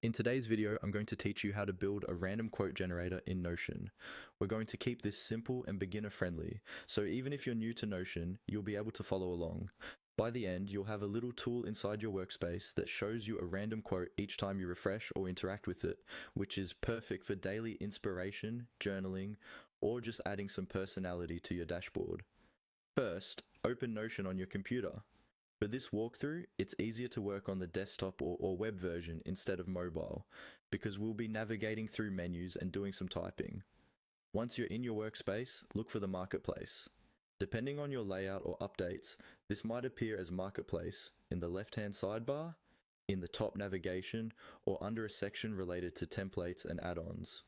In today's video, I'm going to teach you how to build a random quote generator in Notion. We're going to keep this simple and beginner friendly, so even if you're new to Notion, you'll be able to follow along. By the end, you'll have a little tool inside your workspace that shows you a random quote each time you refresh or interact with it, which is perfect for daily inspiration, journaling, or just adding some personality to your dashboard. First, open Notion on your computer. For this walkthrough, it's easier to work on the desktop or web version instead of mobile, because we'll be navigating through menus and doing some typing. Once you're in your workspace, look for the Marketplace. Depending on your layout or updates, this might appear as Marketplace in the left-hand sidebar, in the top navigation, or under a section related to templates and add-ons.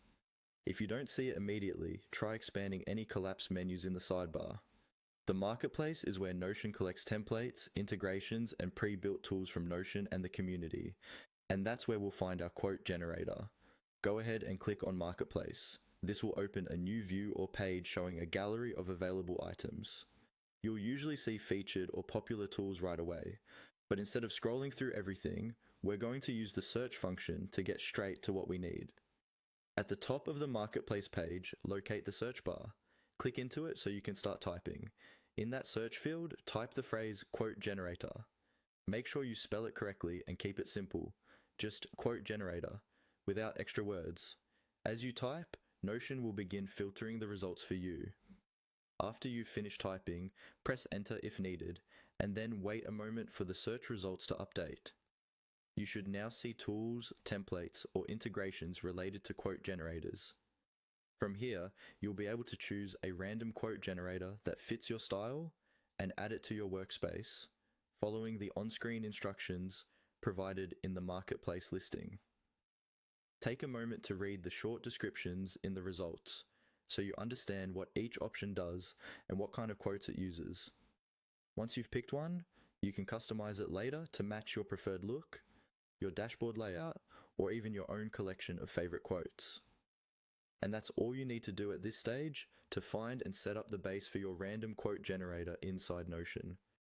If you don't see it immediately, try expanding any collapsed menus in the sidebar. The Marketplace is where Notion collects templates, integrations, and pre-built tools from Notion and the community, and that's where we'll find our quote generator. Go ahead and click on Marketplace. This will open a new view or page showing a gallery of available items. You'll usually see featured or popular tools right away, but instead of scrolling through everything, we're going to use the search function to get straight to what we need. At the top of the Marketplace page, locate the search bar. Click into it so you can start typing. In that search field, type the phrase quote generator. Make sure you spell it correctly and keep it simple. Just quote generator, without extra words. As you type, Notion will begin filtering the results for you. After you've finished typing, press enter if needed, and then wait a moment for the search results to update. You should now see tools, templates, or integrations related to quote generators. From here, you'll be able to choose a random quote generator that fits your style and add it to your workspace, following the on-screen instructions provided in the Marketplace listing. Take a moment to read the short descriptions in the results, so you understand what each option does and what kind of quotes it uses. Once you've picked one, you can customize it later to match your preferred look, your dashboard layout, or even your own collection of favorite quotes. And that's all you need to do at this stage to find and set up the base for your random quote generator inside Notion.